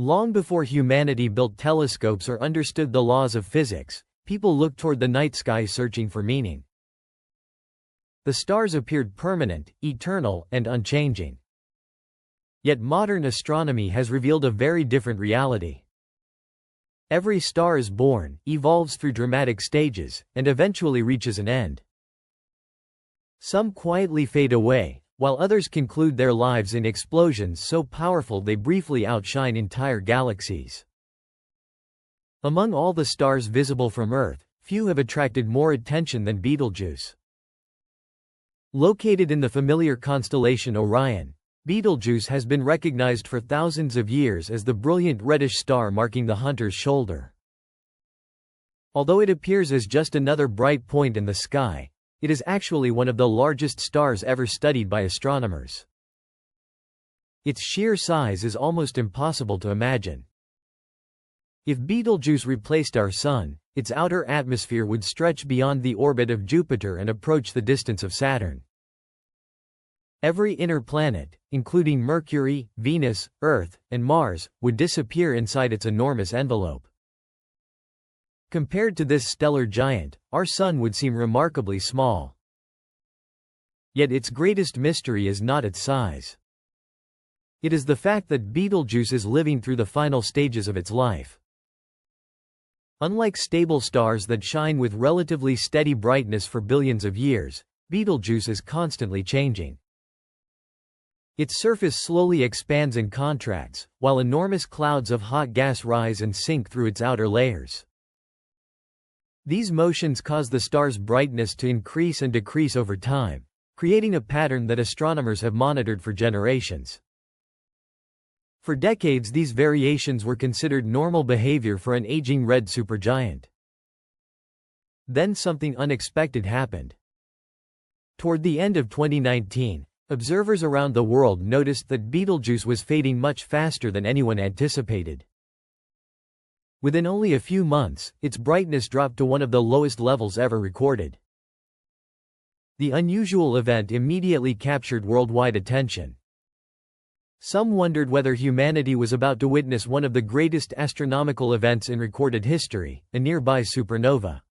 Long before humanity built telescopes or understood the laws of physics, people looked toward the night sky searching for meaning. The stars appeared permanent, eternal, and unchanging. Yet modern astronomy has revealed a very different reality. Every star is born, evolves through dramatic stages, and eventually reaches an end. Some quietly fade away, while others conclude their lives in explosions so powerful they briefly outshine entire galaxies. Among all the stars visible from Earth, few have attracted more attention than Betelgeuse. Located in the familiar constellation Orion, Betelgeuse has been recognized for thousands of years as the brilliant reddish star marking the hunter's shoulder. Although it appears as just another bright point in the sky, it is actually one of the largest stars ever studied by astronomers. Its sheer size is almost impossible to imagine. If Betelgeuse replaced our Sun, its outer atmosphere would stretch beyond the orbit of Jupiter and approach the distance of Saturn. Every inner planet, including Mercury, Venus, Earth, and Mars, would disappear inside its enormous envelope. Compared to this stellar giant, our Sun would seem remarkably small. Yet its greatest mystery is not its size. It is the fact that Betelgeuse is living through the final stages of its life. Unlike stable stars that shine with relatively steady brightness for billions of years, Betelgeuse is constantly changing. Its surface slowly expands and contracts, while enormous clouds of hot gas rise and sink through its outer layers. These motions cause the star's brightness to increase and decrease over time, creating a pattern that astronomers have monitored for generations. For decades, these variations were considered normal behavior for an aging red supergiant. Then something unexpected happened. Toward the end of 2019, observers around the world noticed that Betelgeuse was fading much faster than anyone anticipated. Within only a few months, its brightness dropped to one of the lowest levels ever recorded. The unusual event immediately captured worldwide attention. Some wondered whether humanity was about to witness one of the greatest astronomical events in recorded history, a nearby supernova.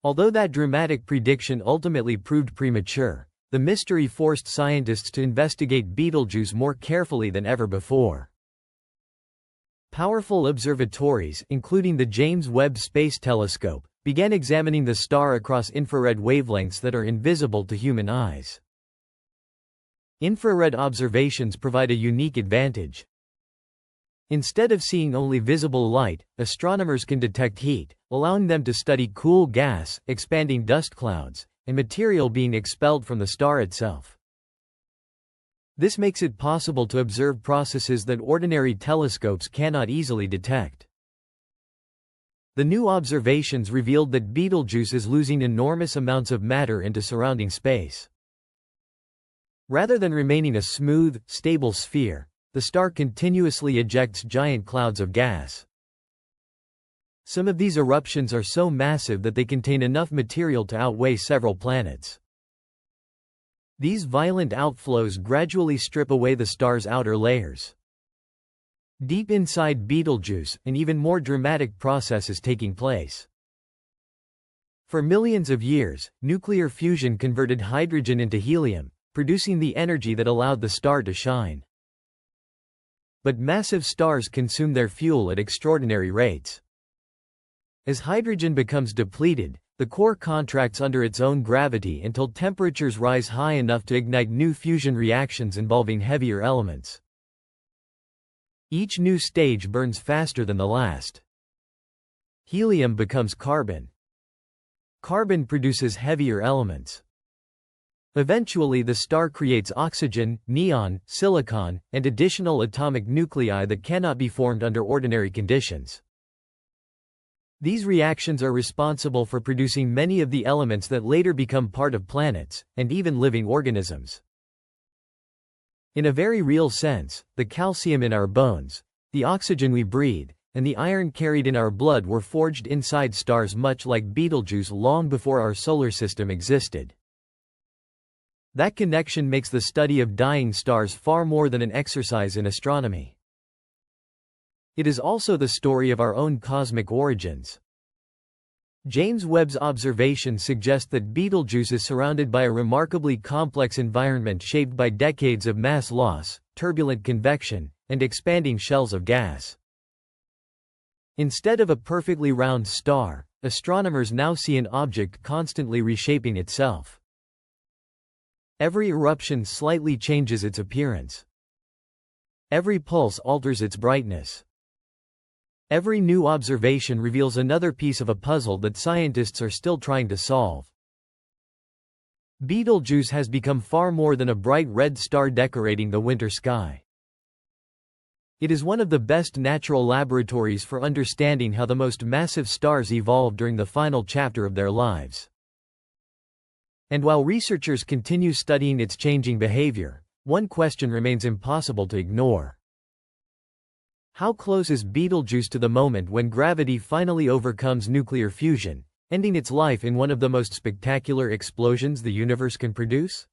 Although that dramatic prediction ultimately proved premature, the mystery forced scientists to investigate Betelgeuse more carefully than ever before. Powerful observatories, including the James Webb Space Telescope, began examining the star across infrared wavelengths that are invisible to human eyes. Infrared observations provide a unique advantage. Instead of seeing only visible light, astronomers can detect heat, allowing them to study cool gas, expanding dust clouds, and material being expelled from the star itself. This makes it possible to observe processes that ordinary telescopes cannot easily detect. The new observations revealed that Betelgeuse is losing enormous amounts of matter into surrounding space. Rather than remaining a smooth, stable sphere, the star continuously ejects giant clouds of gas. Some of these eruptions are so massive that they contain enough material to outweigh several planets. These violent outflows gradually strip away the star's outer layers. Deep inside Betelgeuse, an even more dramatic process is taking place. For millions of years, nuclear fusion converted hydrogen into helium, producing the energy that allowed the star to shine. But massive stars consume their fuel at extraordinary rates. As hydrogen becomes depleted, the core contracts under its own gravity until temperatures rise high enough to ignite new fusion reactions involving heavier elements. Each new stage burns faster than the last. Helium becomes carbon. Carbon produces heavier elements. Eventually, the star creates oxygen, neon, silicon, and additional atomic nuclei that cannot be formed under ordinary conditions. These reactions are responsible for producing many of the elements that later become part of planets, and even living organisms. In a very real sense, the calcium in our bones, the oxygen we breathe, and the iron carried in our blood were forged inside stars much like Betelgeuse long before our solar system existed. That connection makes the study of dying stars far more than an exercise in astronomy. It is also the story of our own cosmic origins. James Webb's observations suggest that Betelgeuse is surrounded by a remarkably complex environment shaped by decades of mass loss, turbulent convection, and expanding shells of gas. Instead of a perfectly round star, astronomers now see an object constantly reshaping itself. Every eruption slightly changes its appearance. Every pulse alters its brightness. Every new observation reveals another piece of a puzzle that scientists are still trying to solve. Betelgeuse has become far more than a bright red star decorating the winter sky. It is one of the best natural laboratories for understanding how the most massive stars evolved during the final chapter of their lives. And while researchers continue studying its changing behavior, one question remains impossible to ignore. How close is Betelgeuse to the moment when gravity finally overcomes nuclear fusion, ending its life in one of the most spectacular explosions the universe can produce?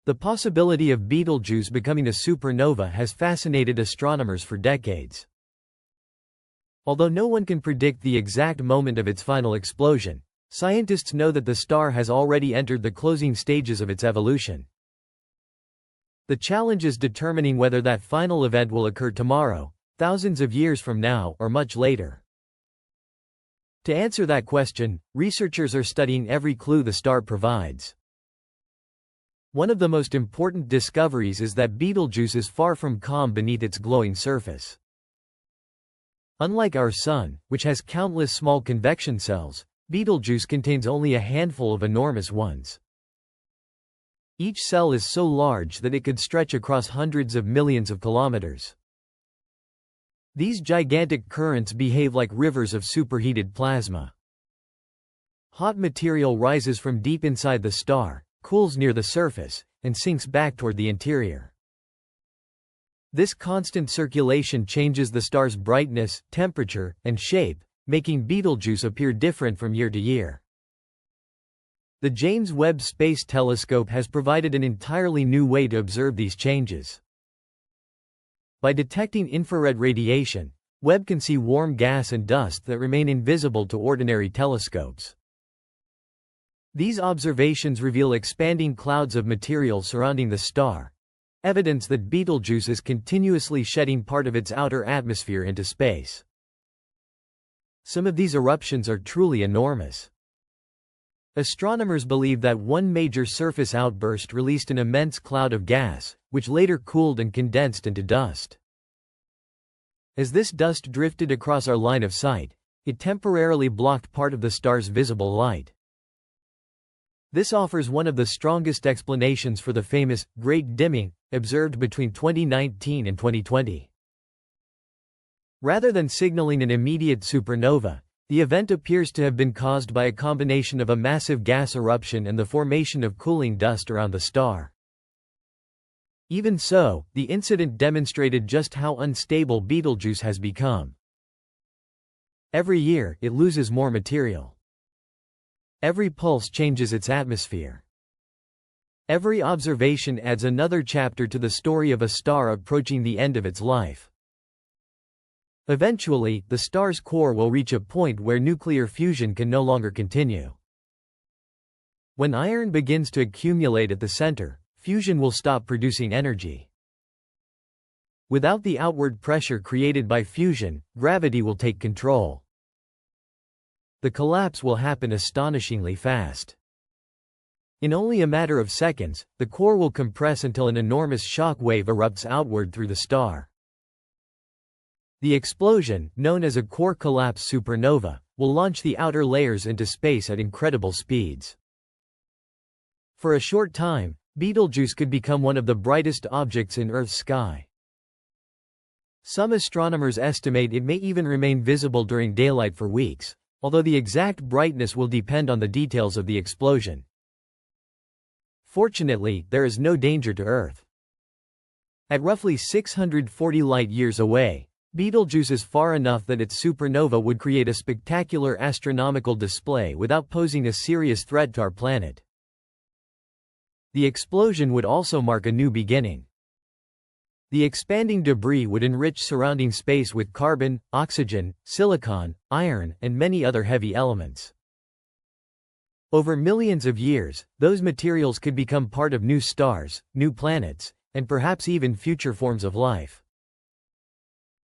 The possibility of Betelgeuse becoming a supernova has fascinated astronomers for decades. Although no one can predict the exact moment of its final explosion, scientists know that the star has already entered the closing stages of its evolution. The challenge is determining whether that final event will occur tomorrow, thousands of years from now, or much later. To answer that question, researchers are studying every clue the star provides. One of the most important discoveries is that Betelgeuse is far from calm beneath its glowing surface. Unlike our Sun, which has countless small convection cells, Betelgeuse contains only a handful of enormous ones. Each cell is so large that it could stretch across hundreds of millions of kilometers. These gigantic currents behave like rivers of superheated plasma. Hot material rises from deep inside the star, cools near the surface, and sinks back toward the interior. This constant circulation changes the star's brightness, temperature, and shape, making Betelgeuse appear different from year to year. The James Webb Space Telescope has provided an entirely new way to observe these changes. By detecting infrared radiation, Webb can see warm gas and dust that remain invisible to ordinary telescopes. These observations reveal expanding clouds of material surrounding the star, evidence that Betelgeuse is continuously shedding part of its outer atmosphere into space. Some of these eruptions are truly enormous. Astronomers believe that one major surface outburst released an immense cloud of gas, which later cooled and condensed into dust. As this dust drifted across our line of sight, it temporarily blocked part of the star's visible light. This offers one of the strongest explanations for the famous Great Dimming observed between 2019 and 2020. Rather than signaling an immediate supernova, the event appears to have been caused by a combination of a massive gas eruption and the formation of cooling dust around the star. Even so, the incident demonstrated just how unstable Betelgeuse has become. Every year, it loses more material. Every pulse changes its atmosphere. Every observation adds another chapter to the story of a star approaching the end of its life. Eventually, the star's core will reach a point where nuclear fusion can no longer continue. When iron begins to accumulate at the center, fusion will stop producing energy. Without the outward pressure created by fusion, gravity will take control. The collapse will happen astonishingly fast. In only a matter of seconds, the core will compress until an enormous shock wave erupts outward through the star. The explosion, known as a core collapse supernova, will launch the outer layers into space at incredible speeds. For a short time, Betelgeuse could become one of the brightest objects in Earth's sky. Some astronomers estimate it may even remain visible during daylight for weeks, although the exact brightness will depend on the details of the explosion. Fortunately, there is no danger to Earth. At roughly 640 light-years away, Betelgeuse is far enough that its supernova would create a spectacular astronomical display without posing a serious threat to our planet. The explosion would also mark a new beginning. The expanding debris would enrich surrounding space with carbon, oxygen, silicon, iron, and many other heavy elements. Over millions of years, those materials could become part of new stars, new planets, and perhaps even future forms of life.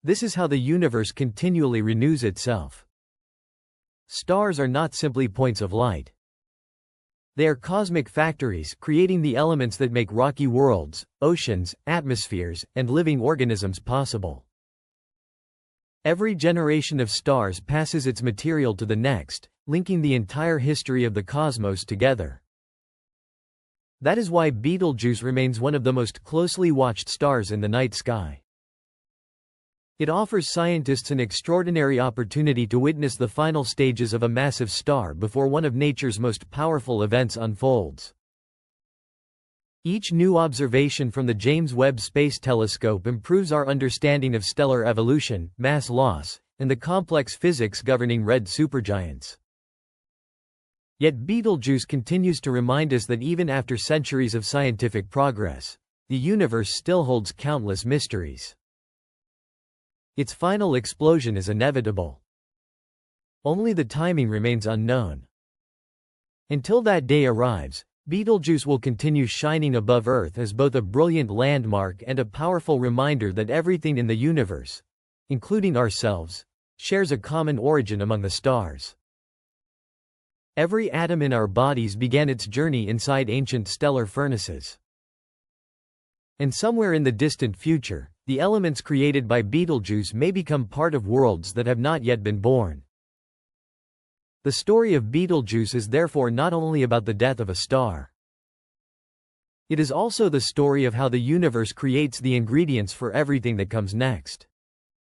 This is how the universe continually renews itself. Stars are not simply points of light. They are cosmic factories, creating the elements that make rocky worlds, oceans, atmospheres, and living organisms possible. Every generation of stars passes its material to the next, linking the entire history of the cosmos together. That is why Betelgeuse remains one of the most closely watched stars in the night sky. It offers scientists an extraordinary opportunity to witness the final stages of a massive star before one of nature's most powerful events unfolds. Each new observation from the James Webb Space Telescope improves our understanding of stellar evolution, mass loss, and the complex physics governing red supergiants. Yet Betelgeuse continues to remind us that even after centuries of scientific progress, the universe still holds countless mysteries. Its final explosion is inevitable. Only the timing remains unknown. Until that day arrives, Betelgeuse will continue shining above Earth as both a brilliant landmark and a powerful reminder that everything in the universe, including ourselves, shares a common origin among the stars. Every atom in our bodies began its journey inside ancient stellar furnaces. And somewhere in the distant future, the elements created by Betelgeuse may become part of worlds that have not yet been born. The story of Betelgeuse is therefore not only about the death of a star. It is also the story of how the universe creates the ingredients for everything that comes next.